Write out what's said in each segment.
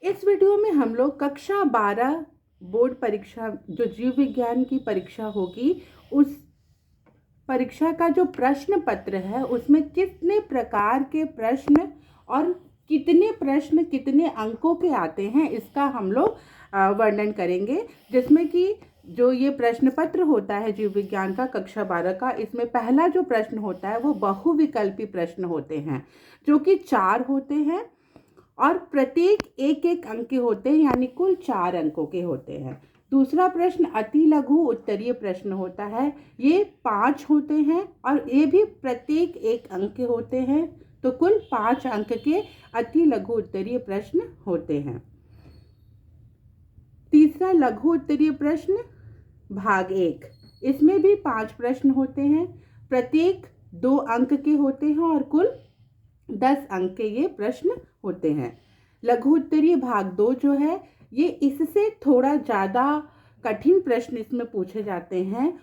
इस वीडियो में हम लोग कक्षा 12 बोर्ड परीक्षा जो जीव विज्ञान की परीक्षा होगी उस परीक्षा का जो प्रश्न पत्र है उसमें कितने प्रकार के प्रश्न और कितने प्रश्न कितने अंकों के आते हैं इसका हम लोग वर्णन करेंगे। जिसमें कि जो ये प्रश्न पत्र होता है जीव विज्ञान का कक्षा 12 का, इसमें पहला जो प्रश्न होता है वो बहुविकल्पी प्रश्न होते हैं जो कि 4 होते हैं और प्रत्येक एक एक अंक के होते हैं, यानी कुल 4 अंकों के होते हैं। दूसरा प्रश्न अति लघु उत्तरीय प्रश्न होता है, ये 5 होते हैं और ये भी प्रत्येक एक अंक के होते हैं, तो कुल 5 अंक के अति लघु उत्तरीय प्रश्न होते हैं। तीसरा लघु उत्तरीय प्रश्न भाग 1, इसमें भी 5 प्रश्न होते हैं, प्रत्येक 2 अंक के होते हैं और कुल 10 अंक के ये प्रश्न होते हैं। लघु उत्तरीय भाग 2 जो है ये इससे थोड़ा ज़्यादा कठिन प्रश्न इसमें पूछे जाते हैं,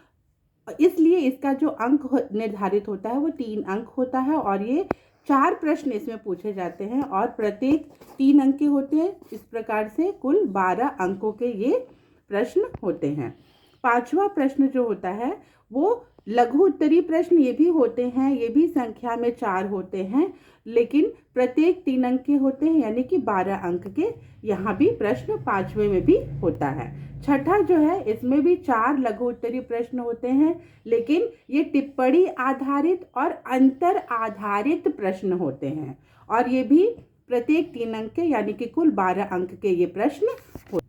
इसलिए इसका जो अंक निर्धारित होता है वो 3 अंक होता है और ये 4 प्रश्न इसमें पूछे जाते हैं और प्रत्येक 3 अंक के होते हैं। इस प्रकार से कुल 12 अंकों के ये प्रश्न होते हैं। 5वां प्रश्न जो होता है वो लघु उत्तरीय प्रश्न, ये भी होते हैं, ये भी संख्या में 4 होते हैं, लेकिन प्रत्येक 3 अंक के होते हैं, यानी कि 12 अंक के यहाँ भी प्रश्न 5वें में भी होता है। छठा जो है इसमें भी 4 लघु उत्तरीय प्रश्न होते हैं, लेकिन ये टिप्पणी आधारित और अंतर आधारित प्रश्न होते हैं और ये भी प्रत्येक 3 अंक के, यानी कि कुल 12 अंक के ये प्रश्न होते हैं।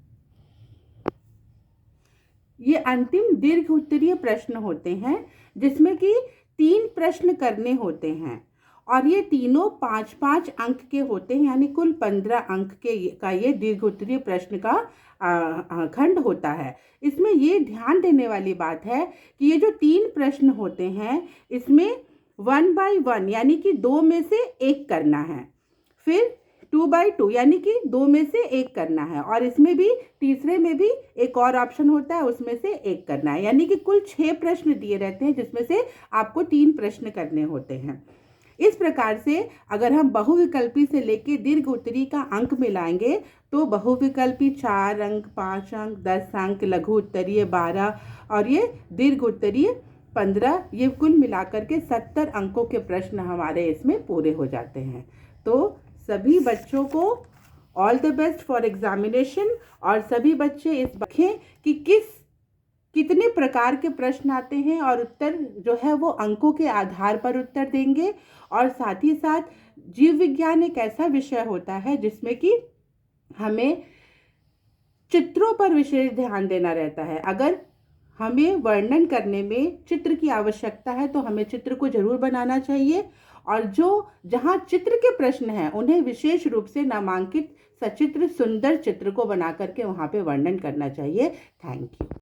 ये अंतिम दीर्घ उत्तरीय प्रश्न होते हैं जिसमें कि 3 प्रश्न करने होते हैं और ये तीनों 5-5 अंक के होते हैं, यानी कुल 15 अंक का ये दीर्घ उत्तरीय प्रश्न का खंड होता है। इसमें ये ध्यान देने वाली बात है कि ये जो 3 प्रश्न होते हैं इसमें 1 by 1 यानी कि 2 में से 1 करना है, फिर 2 by 2 यानी कि 2 में से 1 करना है और इसमें भी तीसरे में भी एक और ऑप्शन होता है, उसमें से 1 करना है, यानी कि कुल 6 प्रश्न दिए रहते हैं जिसमें से आपको 3 प्रश्न करने होते हैं। इस प्रकार से अगर हम बहुविकल्पी से लेके दीर्घ उत्तरीय का अंक मिलाएंगे तो बहुविकल्पी 4 अंक, 5 अंक, 10 अंक, लघु उत्तरीय 12 और ये दीर्घ उत्तरीय 15, ये कुल मिलाकर के 70 अंकों के प्रश्न हमारे इसमें पूरे हो जाते हैं। तो सभी बच्चों को all the best for examination और सभी बच्चे इस देखें कि कितने प्रकार के प्रश्न आते हैं और उत्तर जो है वो अंकों के आधार पर उत्तर देंगे। और साथ ही साथ जीव विज्ञान एक ऐसा विषय होता है जिसमें कि हमें चित्रों पर विशेष ध्यान देना रहता है। अगर हमें वर्णन करने में चित्र की आवश्यकता है तो हमें चित्र को जरूर बनाना चाहिए और जहाँ चित्र के प्रश्न हैं उन्हें विशेष रूप से नामांकित सचित्र सुंदर चित्र को बना करके वहाँ पे वर्णन करना चाहिए। Thank you.